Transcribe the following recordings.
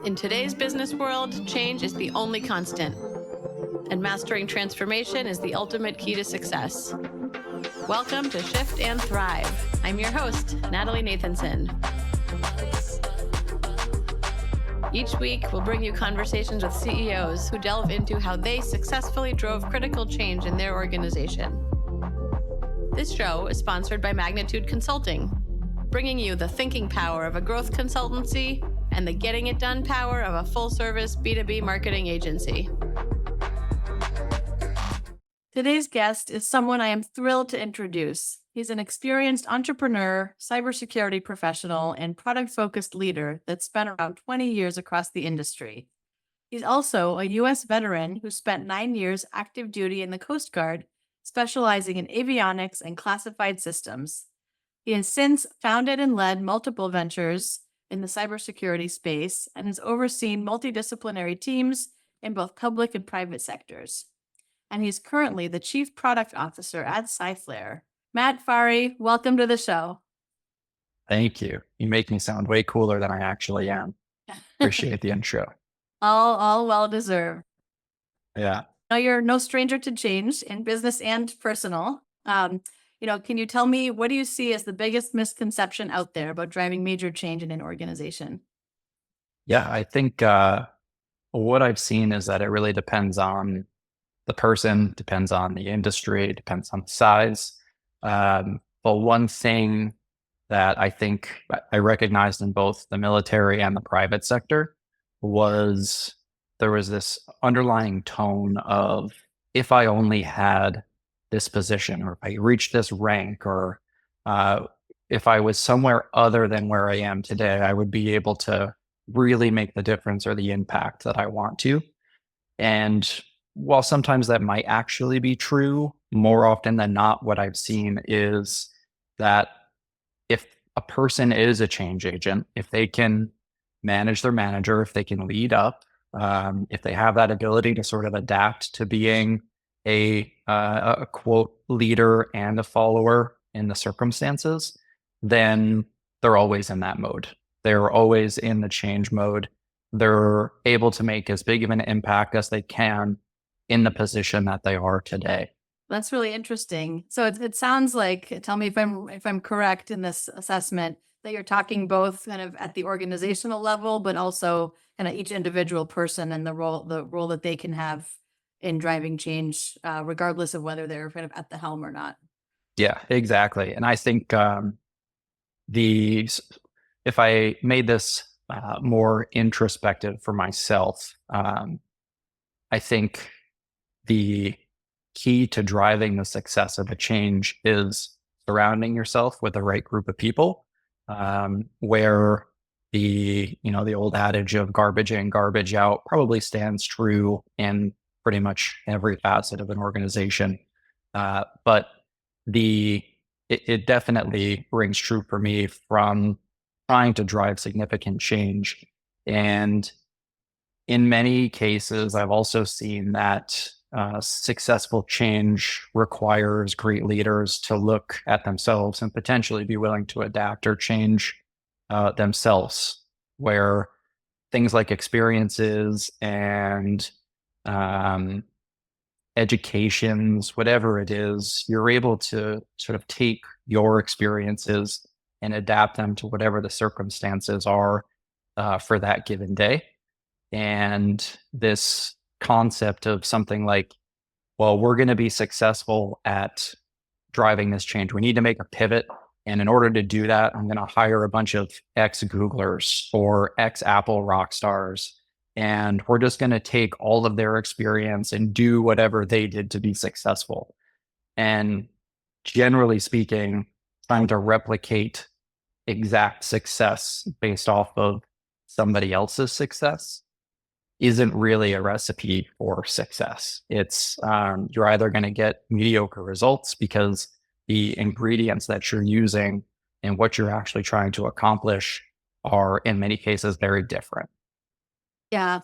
In today's business world, change is the only constant, and mastering transformation is the ultimate key to success. Welcome to Shift and Thrive. I'm your host, Natalie Nathanson. Each week, we'll bring you conversations with CEOs who delve into how they successfully drove critical change in their organization. This show is sponsored by Magnitude Consulting, bringing you the thinking power of a growth consultancy and the getting it done power of a full-service B2B marketing agency. Today's guest is someone I am thrilled to introduce. He's an experienced entrepreneur, cybersecurity professional, and product-focused leader that spent around 20 years across the industry. He's also a U.S. veteran who spent 9 years active duty in the Coast Guard, specializing in avionics and classified systems. He has since founded and led multiple ventures in the cybersecurity space and has overseen multidisciplinary teams in both public and private sectors. And he's currently the Chief Product Officer at CyFlare. Matt Farry, welcome to the show. Thank you. You make me sound way cooler than I actually am. Appreciate the intro. All well deserved. Yeah. Now, you're no stranger to change in business and personal. Can you tell me, what do you see as the biggest misconception out there about driving major change in an organization? Yeah, I think what I've seen is that it really depends on the person, depends on the industry, depends on the size. But one thing that I think I recognized in both the military and the private sector was there was this underlying tone of, if I only had this position, or if I reached this rank, or if I was somewhere other than where I am today, I would be able to really make the difference or the impact that I want to. And while sometimes that might actually be true, more often than not, what I've seen is that if a person is a change agent, if they can manage their manager, if they can lead up, if they have that ability to sort of adapt to being a quote leader and a follower in the circumstances, then they're always in that mode. They're always in the change mode. They're able to make as big of an impact as they can in the position that they are today. That's really interesting. So it sounds like, tell me if I'm correct in this assessment, that you're talking both kind of at the organizational level, but also kind of each individual person and the role that they can have in driving change, regardless of whether they're kind of at the helm or not. Yeah, exactly. And I think if I made this more introspective for myself, I think the key to driving the success of a change is surrounding yourself with the right group of people, where the old adage of garbage in, garbage out probably stands true in pretty much every facet of an organization. But it definitely rings true for me from trying to drive significant change. And in many cases, I've also seen that successful change requires great leaders to look at themselves and potentially be willing to adapt or change themselves, where things like experiences and educations, whatever it is, you're able to sort of take your experiences and adapt them to whatever the circumstances are for that given day. And this concept of something like, well, we're going to be successful at driving this change. We need to make a pivot. And in order to do that, I'm going to hire a bunch of ex-Googlers or ex-Apple rock stars. And we're just going to take all of their experience and do whatever they did to be successful. And generally speaking, trying to replicate exact success based off of somebody else's success isn't really a recipe for success. It's you're either going to get mediocre results because the ingredients that you're using and what you're actually trying to accomplish are in many cases very different. Yeah.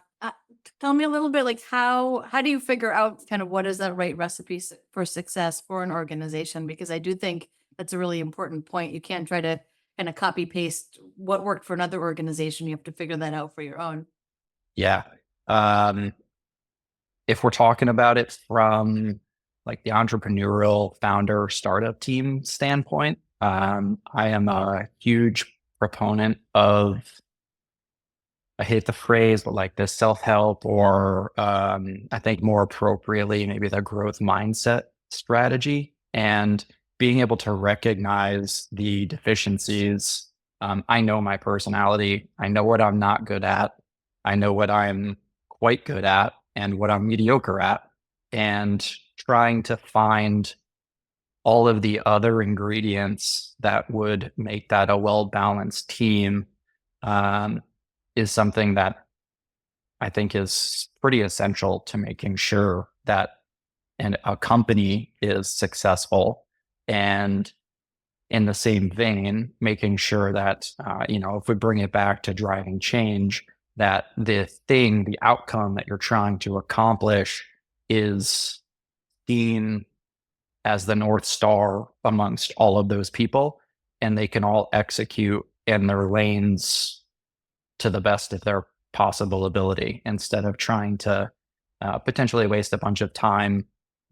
Tell me a little bit, like how do you figure out kind of what is that right recipe for success for an organization? Because I do think that's a really important point. You can't try to kind of copy paste what worked for another organization. You have to figure that out for your own. Yeah. Um, if we're talking about it from like the entrepreneurial founder startup team standpoint, I am a huge proponent of, I hate the phrase, but like the self-help or I think more appropriately, maybe the growth mindset strategy and being able to recognize the deficiencies. I know my personality. I know what I'm not good at. I know what I'm quite good at and what I'm mediocre at. And trying to find all of the other ingredients that would make that a well-balanced team um, is something that I think is pretty essential to making sure that a company is successful. And in the same vein, making sure that, if we bring it back to driving change, that the outcome that you're trying to accomplish is seen as the North Star amongst all of those people, and they can all execute in their lanes to the best of their possible ability instead of trying to potentially waste a bunch of time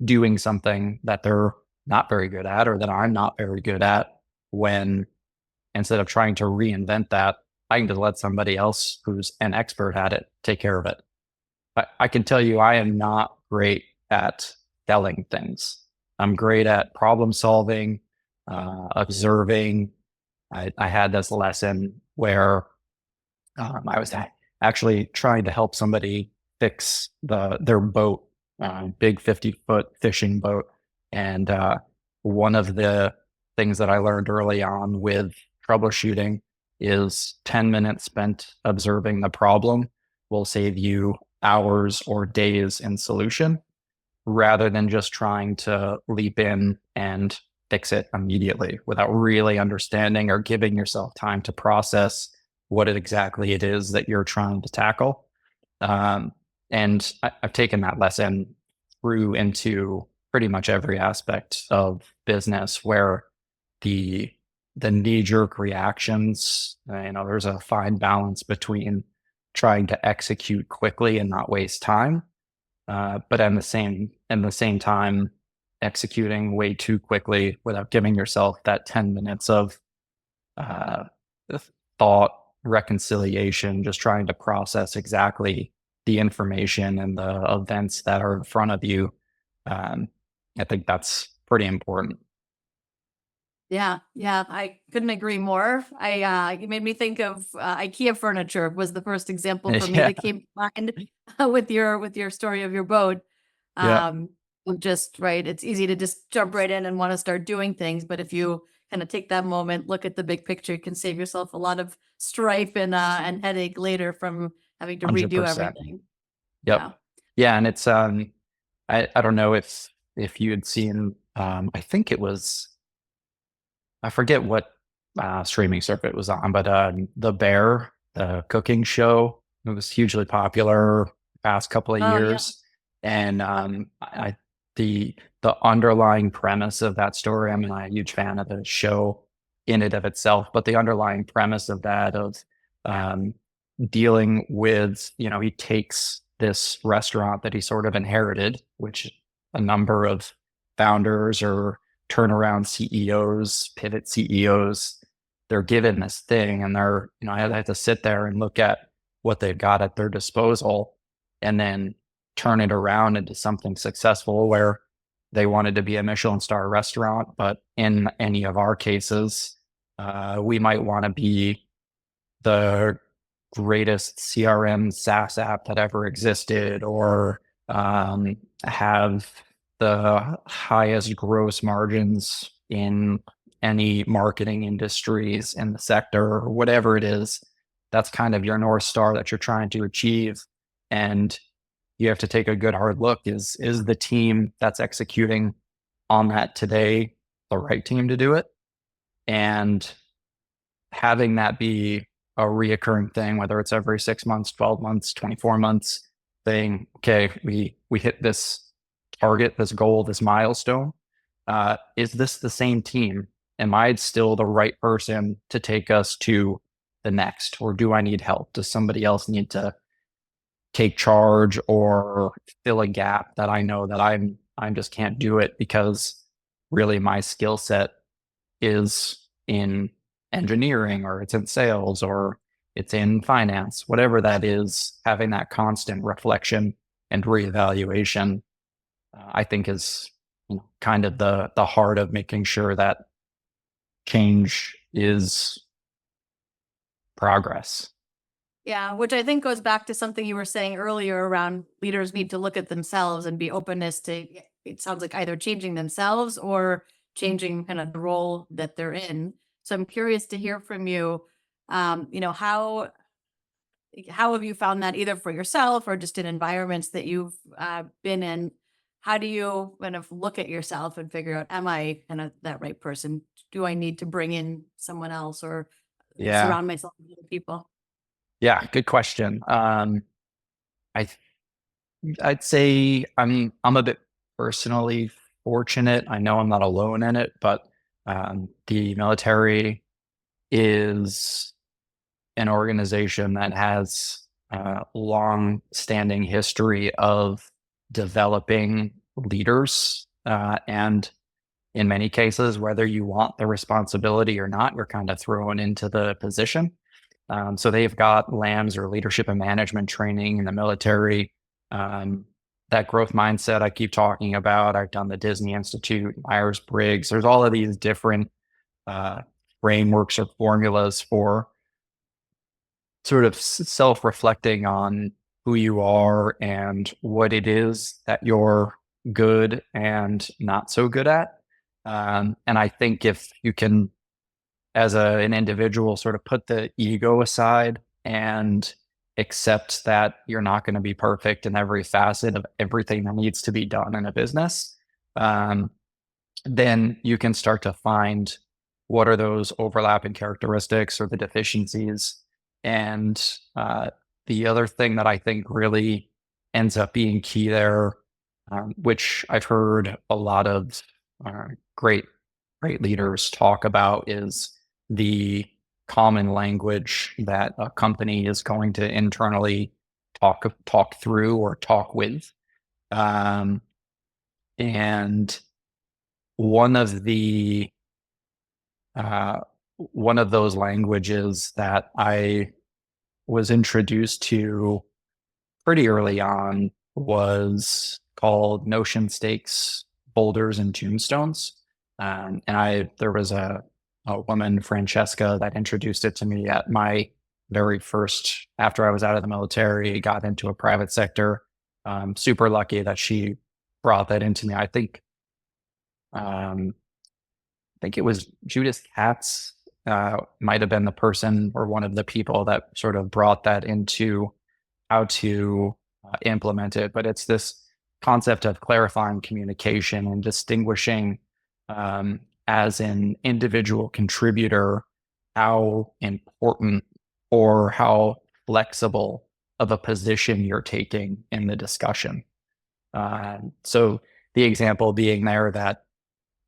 doing something that they're not very good at or that I'm not very good at when instead of trying to reinvent that, I can just let somebody else who's an expert at it take care of it. I can tell you I am not great at selling things. I'm great at problem solving, observing. I had this lesson where I was actually trying to help somebody fix their boat, big 50-foot fishing boat. And one of the things that I learned early on with troubleshooting is 10 minutes spent observing the problem will save you hours or days in solution rather than just trying to leap in and fix it immediately without really understanding or giving yourself time to process what exactly it is that you're trying to tackle. Um, and I've taken that lesson through into pretty much every aspect of business where the the knee-jerk reactions, there's a fine balance between trying to execute quickly and not waste time, but in the same time, executing way too quickly without giving yourself that 10 minutes of uh, thought, reconciliation, just trying to process exactly the information and the events that are in front of you. Um, I think that's pretty important. Yeah, yeah, I couldn't agree more. You made me think of IKEA furniture was the first example for me Yeah, that came to mind with your story of your boat. yeah, Um, of just right, it's easy to just jump right in and want to start doing things, but if you kind of take that moment, look at the big picture, you can save yourself a lot of strife and headache later from having to redo 100%. everything. Yep. Yeah. Yeah, and it's I don't know if you had seen I think it was I forget what streaming service it was on, but The Bear, the cooking show, it was hugely popular the past couple of Oh yeah. years. And the the underlying premise of that story, I'm not a huge fan of the show in and of itself, but the underlying premise of that of um, dealing with, he takes this restaurant that he sort of inherited, which a number of founders or turnaround CEOs, pivot CEOs, they're given this thing and I have to sit there and look at what they've got at their disposal and then turn it around into something successful where they wanted to be a Michelin star restaurant. But in any of our cases, we might want to be the greatest CRM SaaS app that ever existed or have the highest gross margins in any marketing industries in the sector or whatever it is. That's kind of your North Star that you're trying to achieve. And you have to take a good hard look. Is the team that's executing on that today the right team to do it? And having that be a reoccurring thing, whether it's every 6 months, 12 months, 24 months, saying, okay, we hit this target, this goal, this milestone. Is this the same team? Am I still the right person to take us to the next? Or do I need help? Does somebody else need to take charge or fill a gap that I know that I'm just can't do it because really my skill set is in engineering or it's in sales or it's in finance, whatever that is, having that constant reflection and reevaluation, I think is kind of the heart of making sure that change is progress. Yeah, which I think goes back to something you were saying earlier around leaders need to look at themselves and be openness to, it sounds like either changing themselves or changing kind of the role that they're in. So I'm curious to hear from you, how have you found that either for yourself or just in environments that you've been in? How do you kind of look at yourself and figure out, am I kind of that right person? Do I need to bring in someone else or Yeah. surround myself with other people? Yeah. Good question. I I'd say I'm a bit personally fortunate. I know I'm not alone in it, but the military is an organization that has a long-standing history of developing leaders, and in many cases, whether you want the responsibility or not, you're kind of thrown into the position. So they've got LAMs or leadership and management training in the military. Um, that growth mindset I keep talking about. I've done the Disney Institute, Myers-Briggs. There's all of these different uh, frameworks or formulas for sort of self-reflecting on who you are and what it is that you're good and not so good at. And I think if you can, as an individual, sort of put the ego aside and accept that you're not going to be perfect in every facet of everything that needs to be done in a business, um, then you can start to find what are those overlapping characteristics or the deficiencies. And the other thing that I think really ends up being key there, which I've heard a lot of great leaders talk about, is the common language that a company is going to internally talk through or talk with. Um, and one of the uh, one of those languages that I was introduced to pretty early on was called Notion Stakes, Boulders, and Tombstones. And there was a woman, Francesca, that introduced it to me at my very first, after I was out of the military, got into a private sector. Super lucky that she brought that into me. Um, I think it was Judith Katz, might have been the person or one of the people that sort of brought that into how to implement it. But it's this concept of clarifying communication and distinguishing, as an individual contributor, how important or how flexible of a position you're taking in the discussion. So the example being there that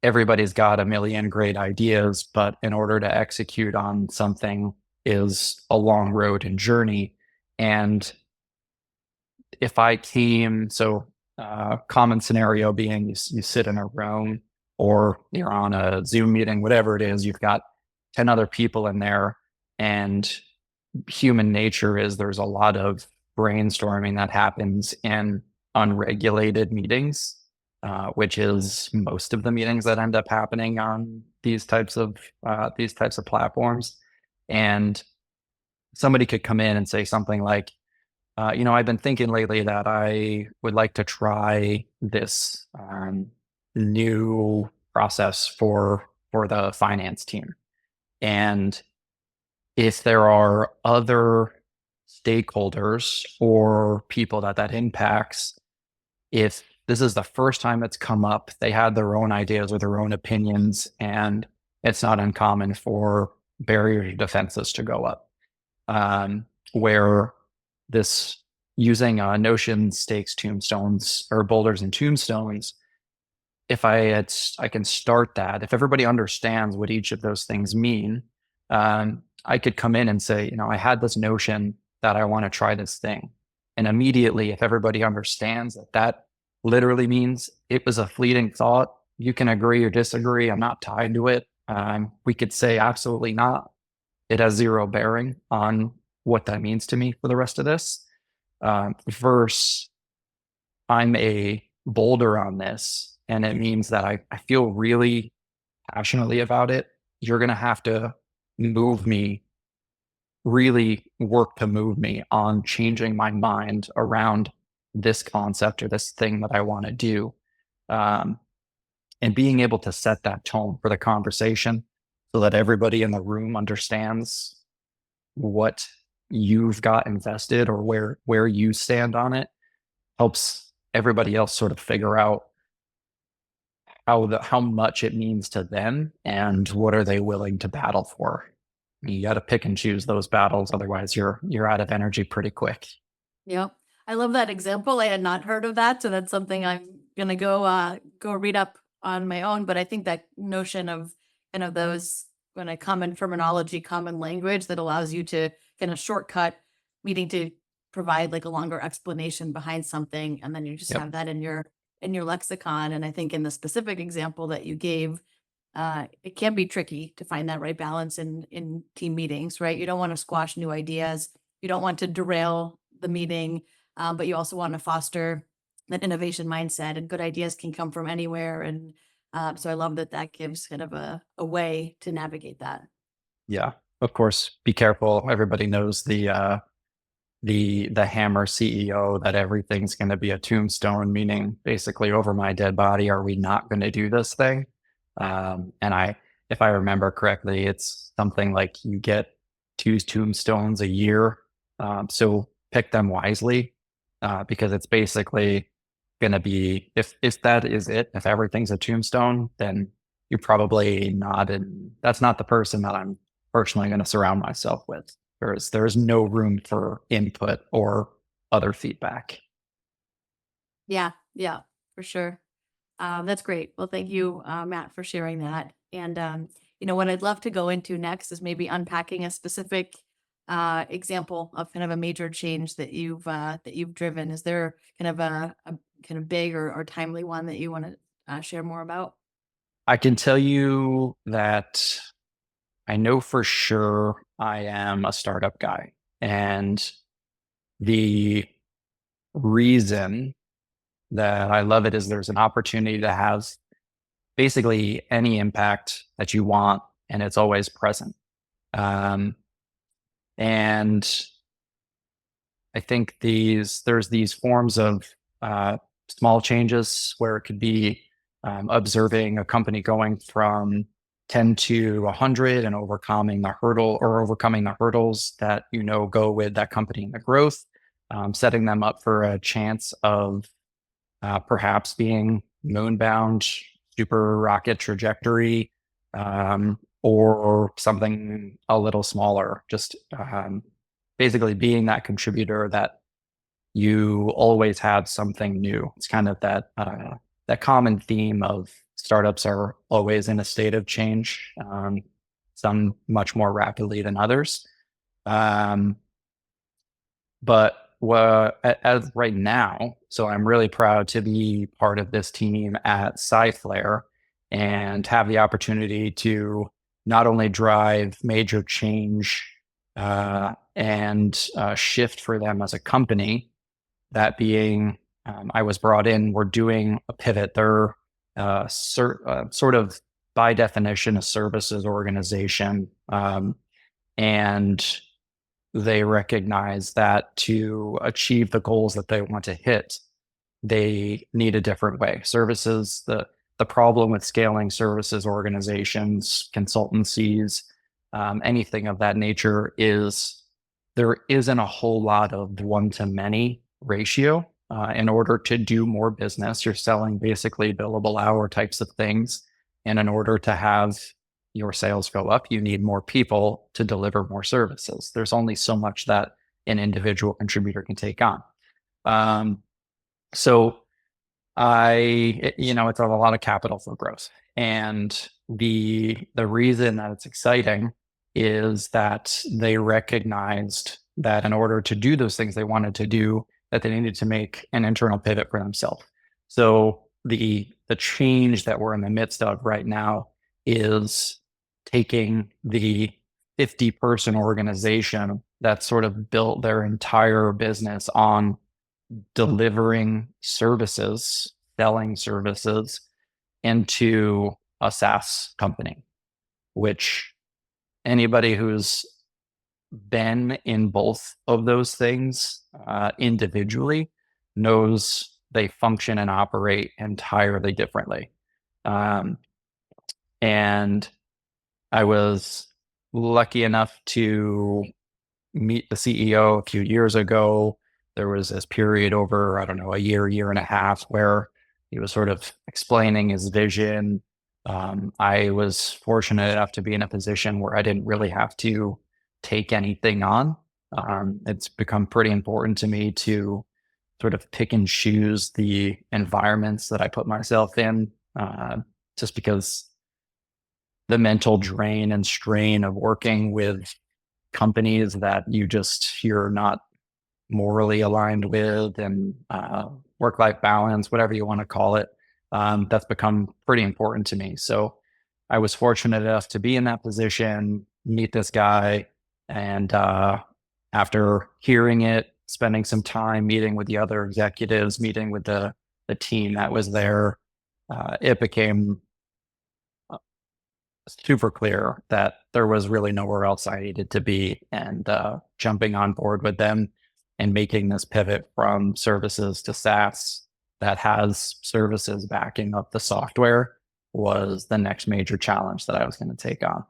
everybody's got a million great ideas, but in order to execute on something is a long road and journey. And if I came, so common scenario being you sit in a room or you're on a Zoom meeting, whatever it is, you've got 10 other people in there, and human nature is there's a lot of brainstorming that happens in unregulated meetings, which is most of the meetings that end up happening on these types of platforms. And somebody could come in and say something like, I've been thinking lately that I would like to try this new process for the finance team. And if there are other stakeholders or people that impacts, if this is the first time it's come up, they had their own ideas or their own opinions, and it's not uncommon for barrier to defenses to go up. Where this using Notion Stakes, Tombstones, or Boulders and Tombstones, if I can start that, if everybody understands what each of those things mean, I could come in and say, I had this notion that I want to try this thing. And immediately, if everybody understands that that literally means it was a fleeting thought, you can agree or disagree. I'm not tied to it. We could say absolutely not. It has zero bearing on what that means to me for the rest of this. Versus I'm a boulder on this, and it means that I feel really passionately about it. You're going to have to move me, really work to move me on changing my mind around this concept or this thing that I want to do. Um, and being able to set that tone for the conversation so that everybody in the room understands what you've got invested or where you stand on it helps everybody else sort of figure out how much it means to them and what are they willing to battle for. You got to pick and choose those battles, otherwise you're out of energy pretty quick. Yep. I love that example. I had not heard of that, so that's something I'm gonna go read up on my own. But I think that notion of kind of those kind of common terminology, common language that allows you to kind of shortcut needing to provide like a longer explanation behind something, and then you just Yep. have that in your lexicon. And I think in the specific example that you gave, it can be tricky to find that right balance in team meetings, right? You don't want to squash new ideas. You don't want to derail the meeting, but you also want to foster that innovation mindset, and good ideas can come from anywhere. And so I love that that gives kind of a way to navigate that. Yeah. Of course, be careful. Everybody knows the hammer CEO that everything's going to be a tombstone, meaning basically over my dead body, are we not going to do this thing? And if I remember correctly, it's something like you get 2 tombstones a year. So pick them wisely, because it's basically going to be, if that is it, if everything's a tombstone, then you're probably not that's not the person that I'm personally going to surround myself with. There's no room for input or other feedback. Yeah, yeah, for sure. That's great. Well, thank you, Matt, for sharing that. And what I'd love to go into next is maybe unpacking a specific example of kind of a major change that you've driven. Is there kind of a kind of big or timely one that you want to share more about? I can tell you that I know for sure I am a startup guy. And the reason that I love it is there's an opportunity to have basically any impact that you want, and it's always present. Um, and I think there's these forms of uh, small changes where it could be observing a company going from 10 to 100 and overcoming the hurdles that go with that company and the growth, setting them up for a chance of perhaps being moonbound, super rocket trajectory, or something a little smaller. Just basically being that contributor that you always have something new. It's kind of that common theme of startups are always in a state of change, some much more rapidly than others. Um, but as right now, so I'm really proud to be part of this team at CyFlare and have the opportunity to not only drive major change and shift for them as a company, that being, I was brought in, we're doing a pivot. They're sort of by definition a services organization, and they recognize that to achieve the goals that they want to hit, they need a different way. The problem with scaling services organizations, consultancies, anything of that nature is there isn't a whole lot of one to many ratio. In order to do more business, you're selling basically billable hour types of things. And in order to have your sales go up, you need more people to deliver more services. There's only so much that an individual contributor can take on. So it's a lot of capital for growth. And the reason that it's exciting is that they recognized that in order to do those things they wanted to do, that they needed to make an internal pivot for themselves. So the change that we're in the midst of right now is taking the 50-person organization that sort of built their entire business on delivering services, selling services into a SaaS company, which anybody who's been in both of those things individually knows they function and operate entirely differently. And I was lucky enough to meet the CEO a few years ago. There was this period over, I don't know, a year and a half where he was sort of explaining his vision. I was fortunate enough to be in a position where I didn't really have to take anything on. It's become pretty important to me to sort of pick and choose the environments that I put myself in, just because the mental drain and strain of working with companies that you're not morally aligned with, and work-life balance, whatever you want to call it, that's become pretty important to me. So I was fortunate enough to be in that position, meet this guy, and after hearing it, spending some time meeting with the other executives, meeting with the team that was there, it became super clear that there was really nowhere else I needed to be, and jumping on board with them and making this pivot from services to SaaS that has services backing up the software was the next major challenge that I was going to take on.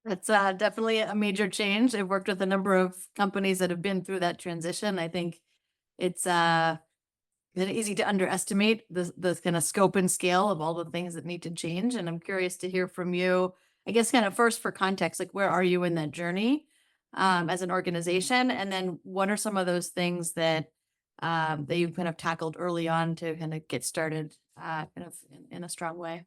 That's definitely a major change. I've worked with a number of companies that have been through that transition. I think it's easy to underestimate the kind of scope and scale of all the things that need to change. And I'm curious to hear from you, I guess, kind of first for context, like where are you in that journey as an organization? And then what are some of those things that that you kind of tackled early on to kind of get started kind of in a strong way?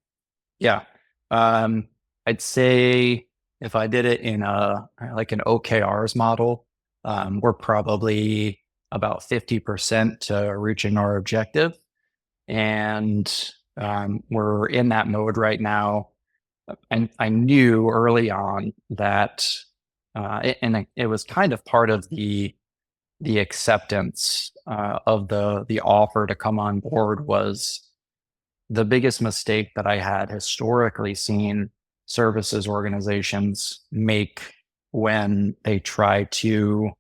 Yeah. I'd say if I did it in a like an OKRs model, we're probably about 50% to reaching our objective. And we're in that mode right now. And I knew early on that, it was kind of part of the acceptance of the offer to come on board, was the biggest mistake that I had historically seen services organizations make when they try to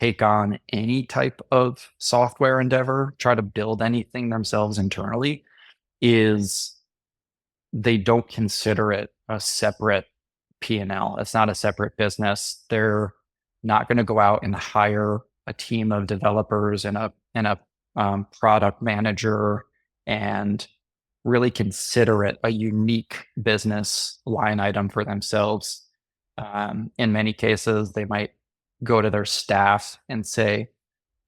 take on any type of software endeavor, try to build anything themselves internally, is they don't consider it a separate P&L. It's not a separate business. They're not going to go out and hire a team of developers and a product manager and really consider it a unique business line item for themselves. In many cases, they might go to their staff and say,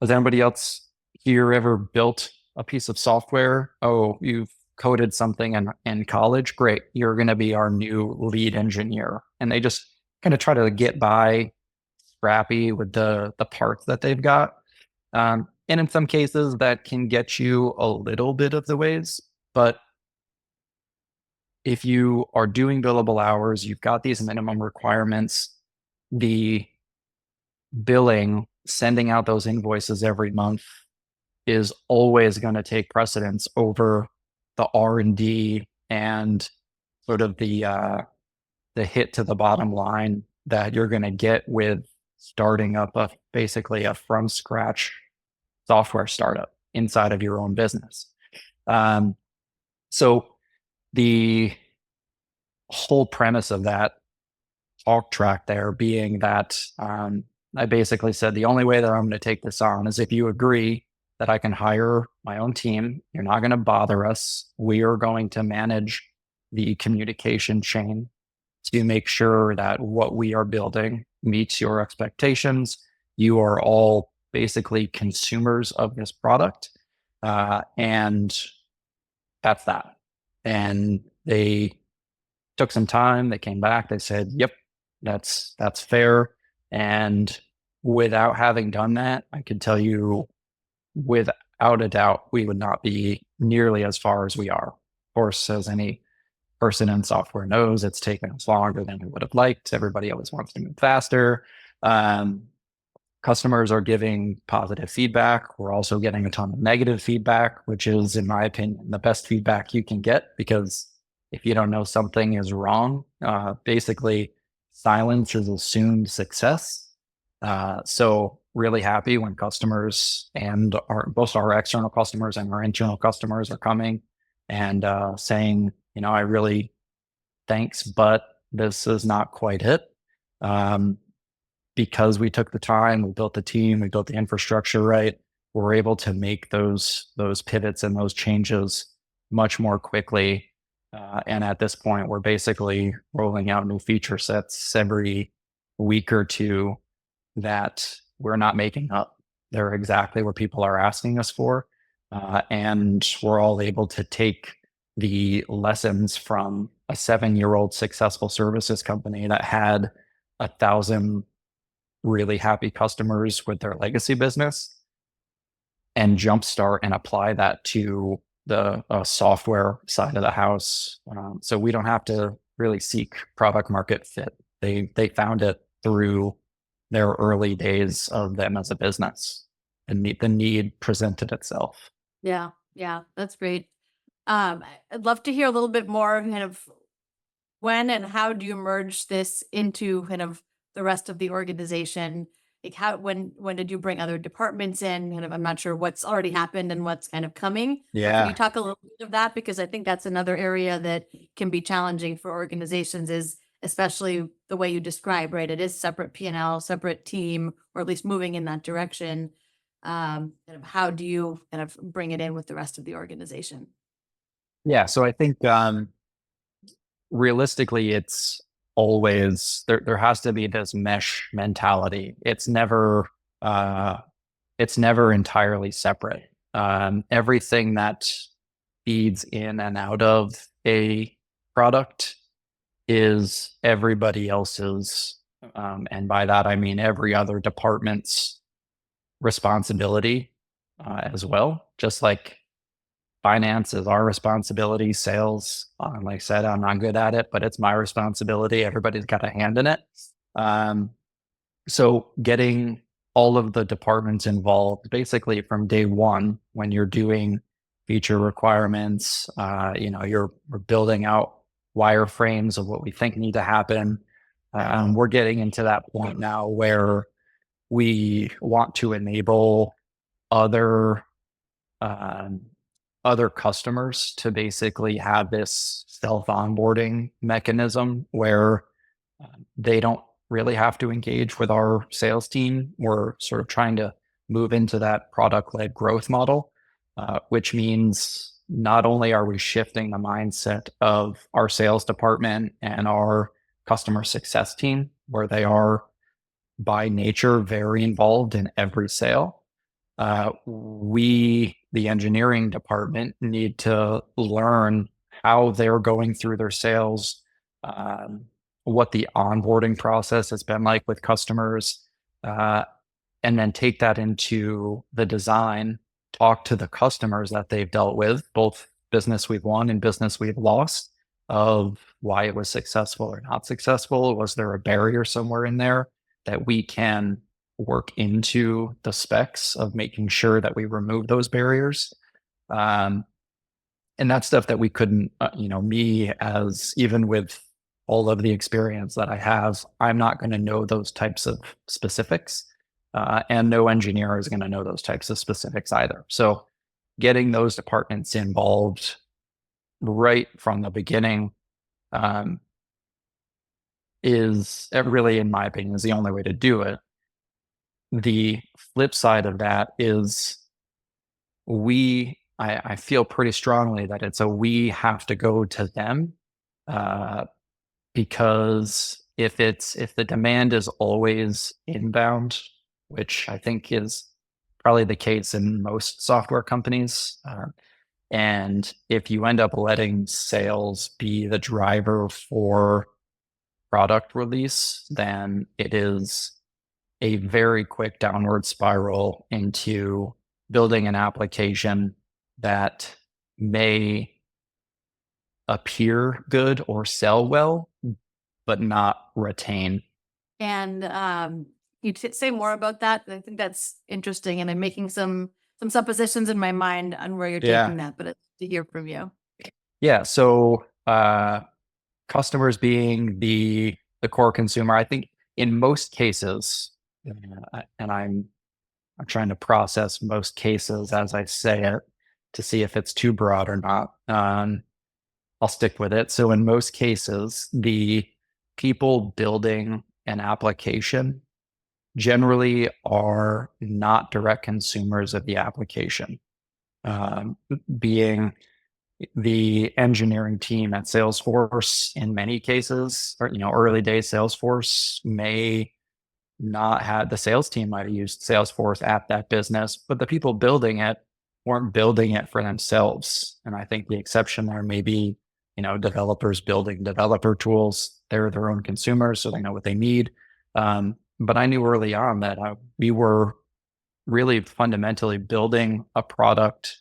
has anybody else here ever built a piece of software? Oh, you've coded something in college? Great. You're going to be our new lead engineer. And they just kind of try to get by scrappy with the parts that they've got. And in some cases, that can get you a little bit of the ways. But if you are doing billable hours, you've got these minimum requirements, the billing, sending out those invoices every month is always going to take precedence over the R&D and sort of the hit to the bottom line that you're going to get with starting up basically a from scratch software startup inside of your own business. So the whole premise of that talk track there being that I basically said the only way that I'm going to take this on is if you agree that I can hire my own team. You're not going to bother us. We are going to manage the communication chain to make sure that what we are building meets your expectations. You are all basically consumers of this product. And that's that. And they took some time. They came back. They said, yep, that's fair. And without having done that, I could tell you without a doubt, we would not be nearly as far as we are. Of course, as any person in software knows, it's taken us longer than we would have liked. Everybody always wants to move faster. Um, Customers are giving positive feedback. We're also getting a ton of negative feedback, which is, in my opinion, the best feedback you can get, because if you don't know something is wrong, basically silence is assumed success. So really happy when customers and both our external customers and our internal customers are coming and saying, I really thanks, but this is not quite it. Because we took the time, we built the team, we built the infrastructure right, we're able to make those pivots and those changes much more quickly. And at this point, we're basically rolling out new feature sets every week or two that we're not making up. They're exactly what people are asking us for. And we're all able to take the lessons from a 7-year-old successful services company that had 1,000 really happy customers with their legacy business and jumpstart and apply that to the software side of the house. So we don't have to really seek product market fit. They found it through their early days of them as a business, and the need presented itself. Yeah, that's great. I'd love to hear a little bit more kind of when and how do you merge this into kind of the rest of the organization? Like when did you bring other departments in? Kind of, I'm not sure what's already happened and what's kind of coming. But can you talk a little bit of that? Because I think that's another area that can be challenging for organizations, is especially the way you describe, right? It is separate P&L, separate team, or at least moving in that direction. Kind of how do you kind of bring it in with the rest of the organization? Yeah. So I think realistically, it's always there has to be this mesh mentality. It's never entirely separate. Everything that feeds in and out of a product is everybody else's. And by that, I mean every other department's responsibility as well. Just like finance is our responsibility, sales, like I said, I'm not good at it, but it's my responsibility. Everybody's got a hand in it. Um, so getting all of the departments involved basically from day one when you're doing feature requirements, we're building out wireframes of what we think need to happen. We're getting into that point now where we want to enable other um, other customers to basically have this self onboarding mechanism where they don't really have to engage with our sales team. We're sort of trying to move into that product led growth model, which means not only are we shifting the mindset of our sales department and our customer success team, where they are by nature very involved in every sale. We, the engineering department, need to learn how they're going through their sales, what the onboarding process has been like with customers, uh, and then take that into the design, talk to the customers that they've dealt with, both business we've won and business we've lost, of why it was successful or not successful. Was there a barrier somewhere in there that we can work into the specs of making sure that we remove those barriers? Um, and that's stuff that we couldn't, me, as even with all of the experience that I have, I'm not going to know those types of specifics. And no engineer is going to know those types of specifics either. So getting those departments involved right from the beginning is really, in my opinion, is the only way to do it. The flip side of that is I feel pretty strongly that we have to go to them, because if the demand is always inbound, which I think is probably the case in most software companies, and if you end up letting sales be the driver for product release, then it is a very quick downward spiral into building an application that may appear good or sell well, but not retain. And say more about that. I think that's interesting, and I'm making some suppositions in my mind on where you're Yeah. taking that, but it's to hear from you. Yeah. So customers being the core consumer, I think in most cases, and I'm trying to process most cases as I say it to see if it's too broad or not. I'll stick with it. So in most cases, the people building an application generally are not direct consumers of the application. Being the engineering team at Salesforce in many cases, or early days Salesforce may not have the sales team might have used Salesforce at that business, but the people building it weren't building it for themselves. And I think the exception there may be, developers building developer tools. They're their own consumers, so they know what they need. But I knew early on that we were really fundamentally building a product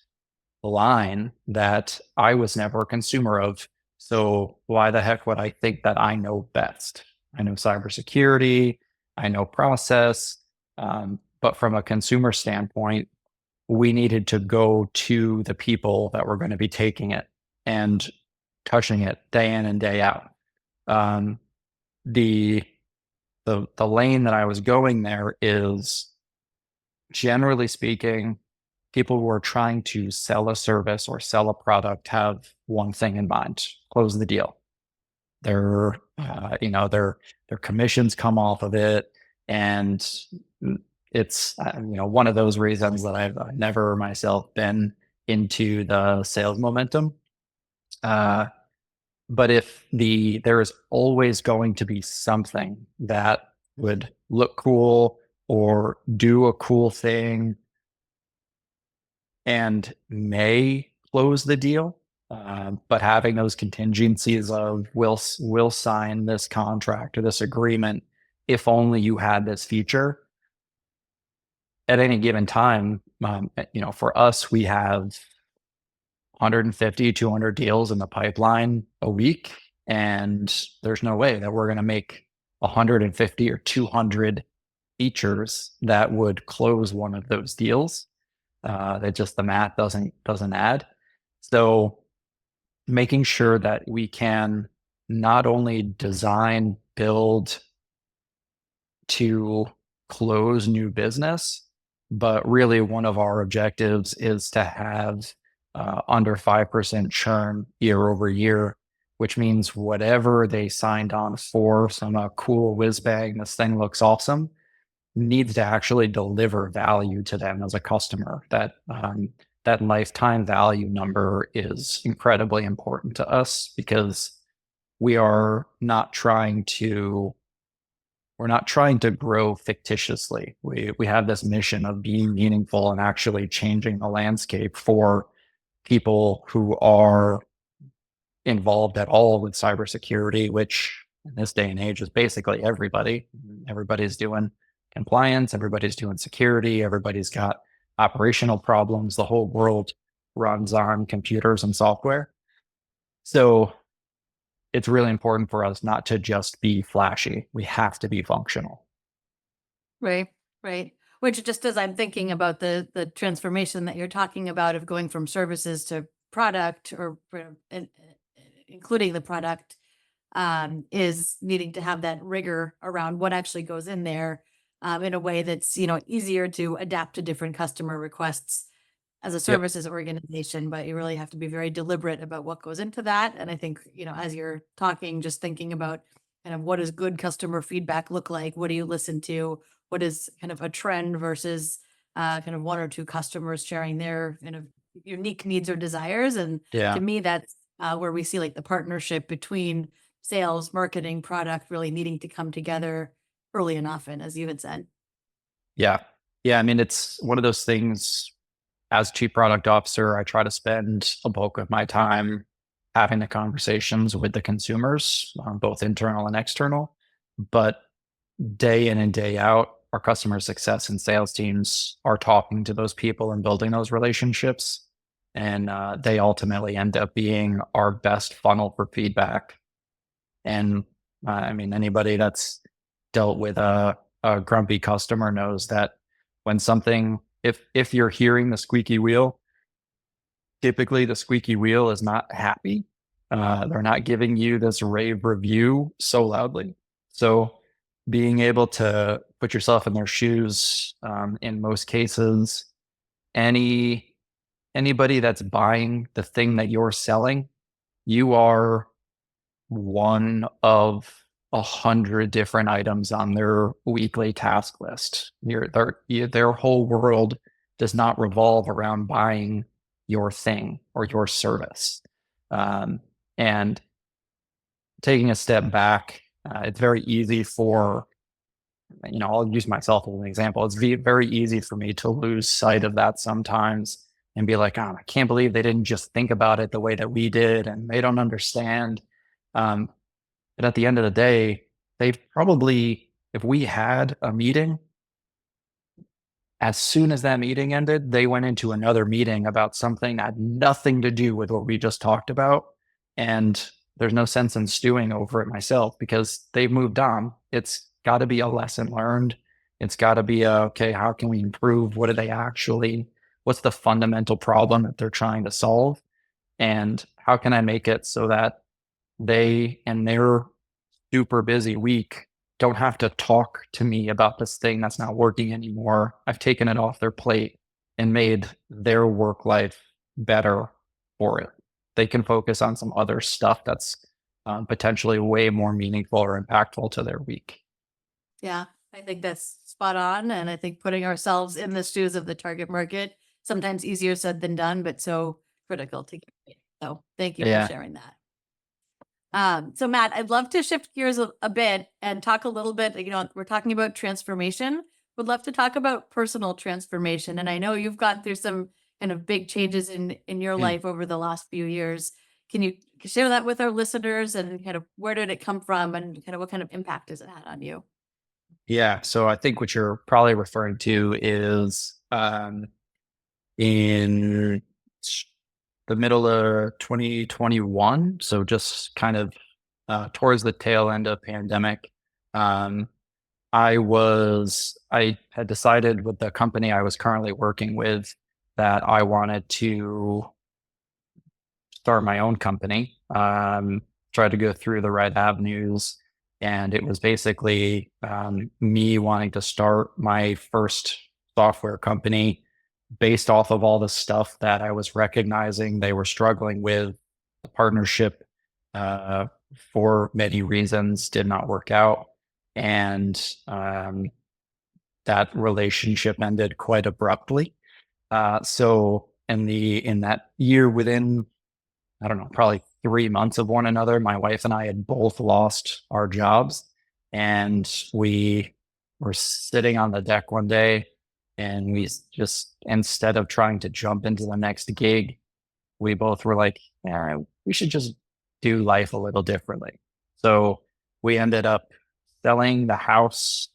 line that I was never a consumer of. So why the heck would I think that I know best? I know cybersecurity, I know process, but from a consumer standpoint, we needed to go to the people that were going to be taking it and touching it day in and day out. Um, the the lane that I was going there is, generally speaking, people who are trying to sell a service or sell a product have one thing in mind: close the deal. Their their commissions come off of it, and it's one of those reasons that I've never myself been into the sales momentum. But if there is always going to be something that would look cool or do a cool thing and may close the deal, but having those contingencies of will sign this contract or this agreement if only you had this feature at any given time. For us, we have 150, 200 deals in the pipeline a week, and there's no way that we're going to make 150 or 200 features that would close one of those deals. That just the math doesn't add. So making sure that we can not only design, build to close new business, but really one of our objectives is to have under 5% churn year over year, which means whatever they signed on for, some cool whiz bang, this thing looks awesome, needs to actually deliver value to them as a customer. That lifetime value number is incredibly important to us, because we are not trying to grow fictitiously. We have this mission of being meaningful and actually changing the landscape for people who are involved at all with cybersecurity, which in this day and age is basically everybody. Everybody's doing compliance, everybody's doing security, everybody's got operational problems. The whole world runs on computers and software. So it's really important for us not to just be flashy. We have to be functional. Right, right. Which, just as I'm thinking about the transformation that you're talking about of going from services to product, or including the product, is needing to have that rigor around what actually goes in there, in a way that's easier to adapt to different customer requests as a Yep. services organization. But you really have to be very deliberate about what goes into that. And I think as you're talking, just thinking about kind of what does good customer feedback look like? What do you listen to? What is kind of a trend versus kind of one or two customers sharing their kind of unique needs or desires? And Yeah. to me, that's where we see like the partnership between sales, marketing, product really needing to come together early and often, as you had said. Yeah. Yeah. I mean, it's one of those things. As chief product officer, I try to spend a bulk of my time having the conversations with the consumers, both internal and external. But day in and day out, our customer success and sales teams are talking to those people and building those relationships. And they ultimately end up being our best funnel for feedback. And I mean, anybody that's dealt with a grumpy customer knows that when something, if you're hearing the squeaky wheel, typically the squeaky wheel is not happy. They're not giving you this rave review so loudly. So being able to put yourself in their shoes, in most cases, anybody that's buying the thing that you're selling, you are one of 100 different items on their weekly task list. Their whole world does not revolve around buying your thing or your service. And taking a step back, it's very easy for, I'll use myself as an example. It's very easy for me to lose sight of that sometimes and be like, oh, I can't believe they didn't just think about it the way that we did, and they don't understand. But at the end of the day, they probably, if we had a meeting, as soon as that meeting ended, they went into another meeting about something that had nothing to do with what we just talked about. And there's no sense in stewing over it myself because they've moved on. It's got to be a lesson learned. It's got to be okay, how can we improve? What's the fundamental problem that they're trying to solve? And how can I make it so that they and their super busy week don't have to talk to me about this thing that's not working anymore. I've taken it off their plate and made their work life better for it. They can focus on some other stuff that's potentially way more meaningful or impactful to their week. Yeah, I think that's spot on. And I think putting ourselves in the shoes of the target market, sometimes easier said than done, but so critical to get. So thank you for sharing that. So Matt, I'd love to shift gears a bit and talk a little bit, we're talking about transformation. Would love to talk about personal transformation. And I know you've gone through some kind of big changes in your life over the last few years. Can you share that with our listeners and kind of where did it come from and kind of what kind of impact has it had on you? Yeah. So I think what you're probably referring to is in the middle of 2021. So just kind of towards the tail end of pandemic. I had decided with the company I was currently working with that I wanted to start my own company, try to go through the right avenues. And it was basically me wanting to start my first software company based off of all the stuff that I was recognizing they were struggling with. The partnership, for many reasons, did not work out. And that relationship ended quite abruptly. So in that year, within, I don't know, probably 3 months of one another, my wife and I had both lost our jobs, and we were sitting on the deck one day, and we just, instead of trying to jump into the next gig, we both were like, yeah, we should just do life a little differently. So we ended up selling the house,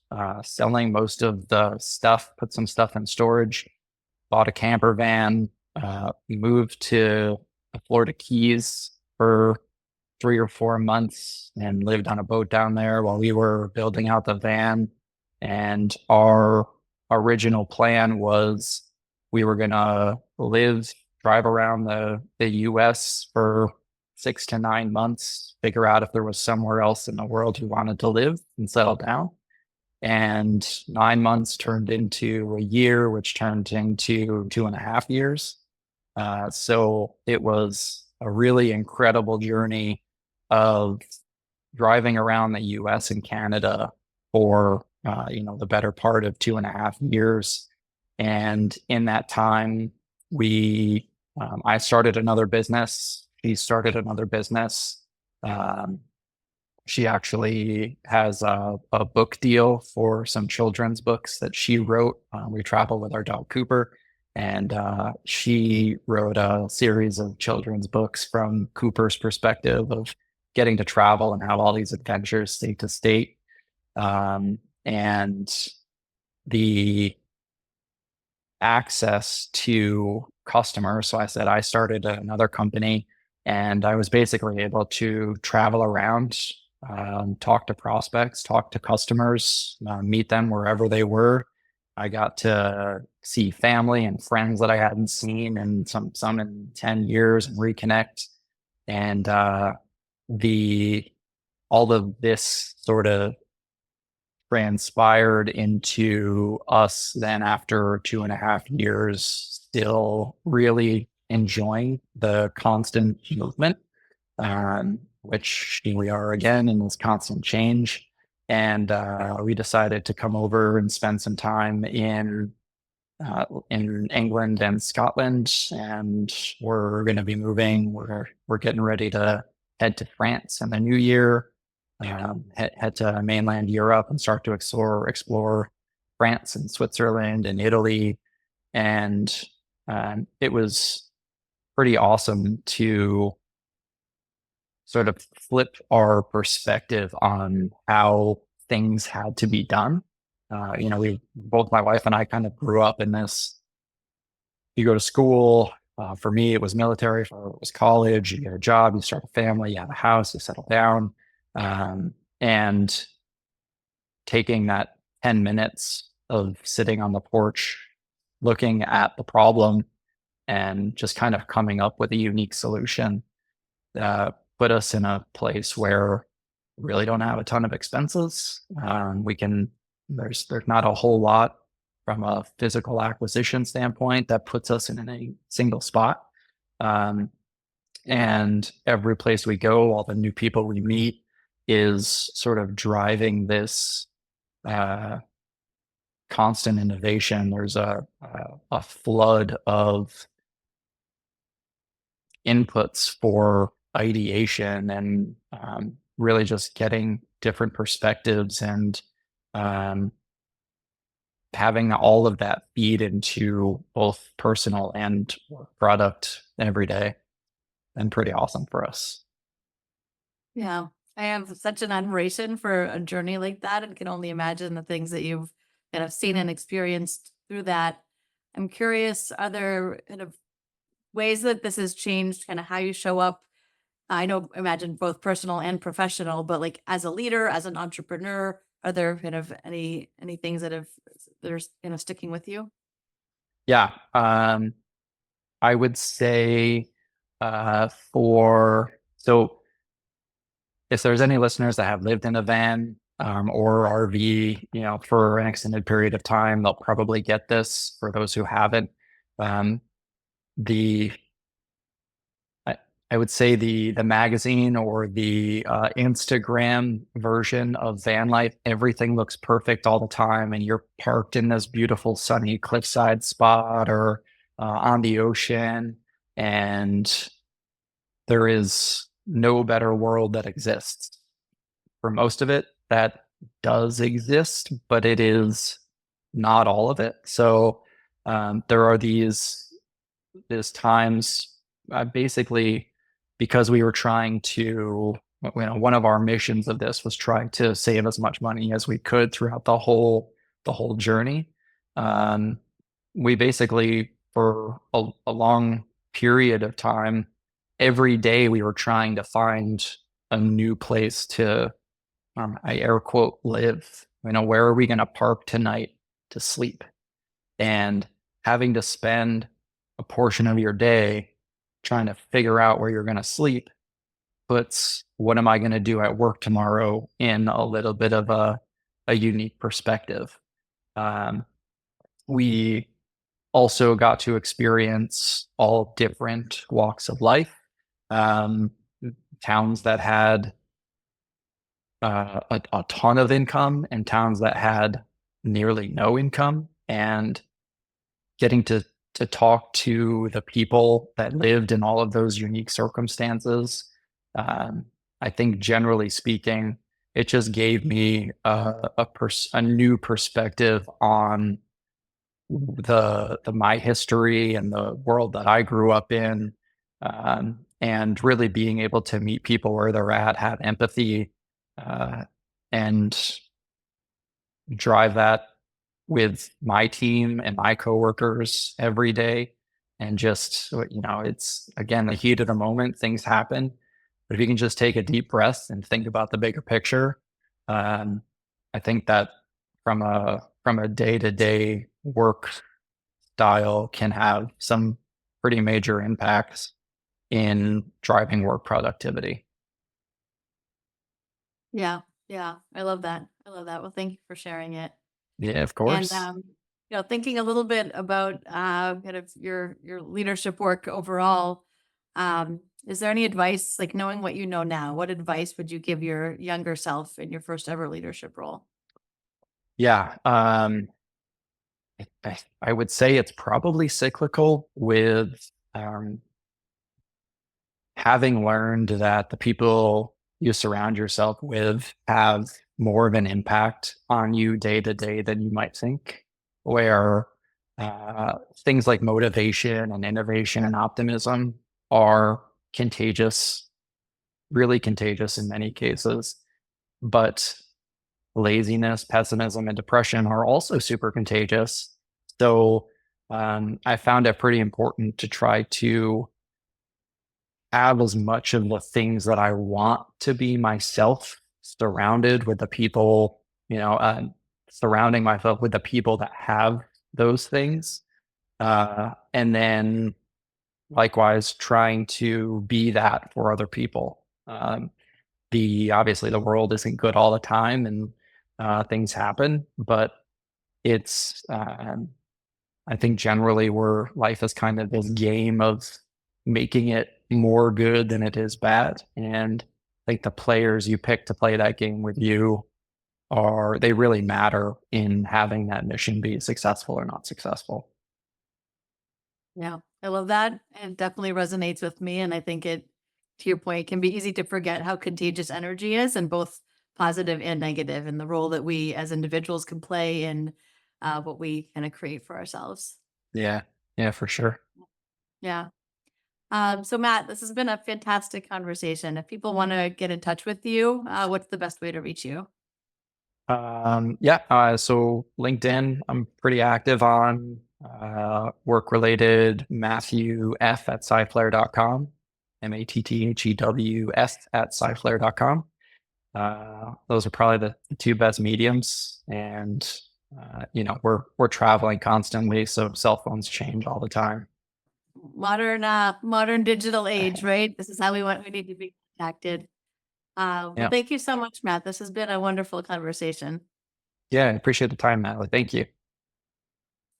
selling most of the stuff, put some stuff in storage, bought a camper van, moved to the Florida Keys for 3 or 4 months and lived on a boat down there while we were building out the van. And our original plan was we were going to drive around the US for 6 to 9 months, figure out if there was somewhere else in the world we wanted to live and settle down. And 9 months turned into a year, which turned into 2.5 years. So it was a really incredible journey of driving around the US and Canada for, the better part of 2.5 years. And in that time, I started another business. She started another business. She actually has a book deal for some children's books that she wrote. We travel with our dog Cooper, and she wrote a series of children's books from Cooper's perspective of getting to travel and have all these adventures state to state. And the access to customers. So I said I started another company, and I was basically able to travel around, talk to prospects, talk to customers, meet them wherever they were. I got to see family and friends that I hadn't seen in some in 10 years and reconnect. And the all of this sort of transpired into us then after 2.5 years still really enjoying the constant movement, which we are again in this constant change. And we decided to come over and spend some time in England and Scotland, and we're going to be moving. We're getting ready to head to France in the new year, head to mainland Europe and start to explore France and Switzerland and Italy. And it was pretty awesome to sort of flip our perspective on how things had to be done. We both, my wife and I, kind of grew up in this. You go to school. For me, it was military. For her, it was college. You get a job. You start a family. You have a house. You settle down. And taking that 10 minutes of sitting on the porch, looking at the problem, and just kind of coming up with a unique solution, put us in a place where we really don't have a ton of expenses. There's not a whole lot from a physical acquisition standpoint that puts us in a single spot. And every place we go, all the new people we meet is sort of driving this constant innovation. There's a flood of inputs for ideation and really just getting different perspectives and having all of that feed into both personal and product every day, and pretty awesome for us. Yeah. I have such an admiration for a journey like that and can only imagine the things that you've kind of seen and experienced through that. I'm curious, are there kind of ways that this has changed kind of how you show up? I know, imagine both personal and professional, but like as a leader, as an entrepreneur, are there kind of any things that are sticking with you? Yeah. I would say for so if there's any listeners that have lived in a van or RV, for an extended period of time, they'll probably get this. For those who haven't, um, the I would say the magazine or the Instagram version of van life, everything looks perfect all the time, and you're parked in this beautiful sunny cliffside spot or on the ocean, and there is no better world that exists. For most of it, that does exist, but it is not all of it. So there are these times, basically, because we were trying to, one of our missions of this was trying to save as much money as we could throughout the whole journey. We basically, for a long period of time, every day we were trying to find a new place to, I air quote, live. Where are we going to park tonight to sleep? And having to spend a portion of your day trying to figure out where you're going to sleep puts what am I going to do at work tomorrow in a little bit of a unique perspective. We also got to experience all different walks of life, towns that had a ton of income and towns that had nearly no income, and getting to talk to the people that lived in all of those unique circumstances. I think generally speaking, it just gave me a new perspective on the my history and the world that I grew up in, and really being able to meet people where they're at, have empathy, and drive that with my team and my coworkers every day. And just, it's again, the heat of the moment, things happen. But if you can just take a deep breath and think about the bigger picture, I think that from a day-to-day work style can have some pretty major impacts in driving work productivity. Yeah. Yeah. I love that. I love that. Well, thank you for sharing it. Yeah, of And, course. thinking a little bit about kind of your leadership work overall, is there any advice, like knowing what you know now, what advice would you give your younger self in your first ever leadership role? Yeah. I would say it's probably cyclical with having learned that the people you surround yourself with have more of an impact on you day to day than you might think, where things like motivation and innovation and optimism are contagious, really contagious in many cases. But laziness, pessimism, and depression are also super contagious. So I found it pretty important to try to have as much of the things that I want to be myself, surrounded with the people, surrounding myself with the people that have those things. And then likewise, trying to be that for other people. Obviously the world isn't good all the time, and things happen, but it's I think generally where life is kind of this game of making it more good than it is bad. And like the players you pick to play that game with you they really matter in having that mission be successful or not successful. Yeah, I love that. It definitely resonates with me. And I think to your point, can be easy to forget how contagious energy is, and both positive and negative, and the role that we as individuals can play in what we kind of create for ourselves. Yeah. Yeah, for sure. Yeah. So Matt, this has been a fantastic conversation. If people want to get in touch with you, what's the best way to reach you? So LinkedIn, I'm pretty active on work related. Matthew F at CyFlare.com, MATTHEWS at CyFlare.com. Those are probably the two best mediums. And, we're traveling constantly. So cell phones change all the time. Modern digital age, right? This is how we need to be contacted. Well, Yeah. thank you so much, Matt. This has been a wonderful conversation. Yeah. I appreciate the time, Natalie. Thank you.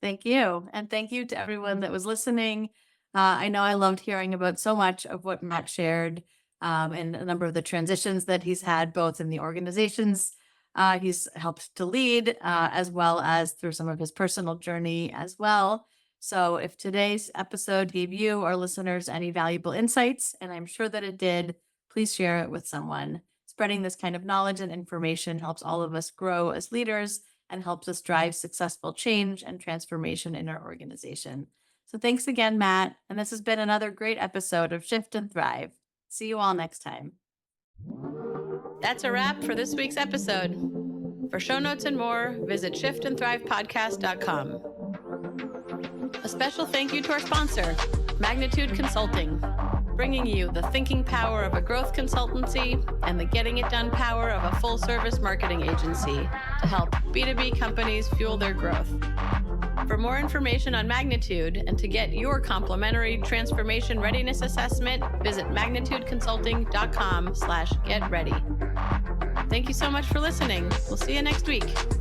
Thank you. And thank you to everyone that was listening. I know I loved hearing about so much of what Matt shared, and a number of the transitions that he's had, both in the organizations he's helped to lead, as well as through some of his personal journey as well. So if today's episode gave you, our listeners, any valuable insights, and I'm sure that it did, please share it with someone. Spreading this kind of knowledge and information helps all of us grow as leaders and helps us drive successful change and transformation in our organization. So thanks again, Matt. And this has been another great episode of Shift and Thrive. See you all next time. That's a wrap for this week's episode. For show notes and more, visit shiftandthrivepodcast.com. A special thank you to our sponsor, Magnitude Consulting, bringing you the thinking power of a growth consultancy and the getting it done power of a full service marketing agency to help B2B companies fuel their growth. For more information on Magnitude and to get your complimentary transformation readiness assessment, visit magnitudeconsulting.com/get ready. Thank you so much for listening. We'll see you next week.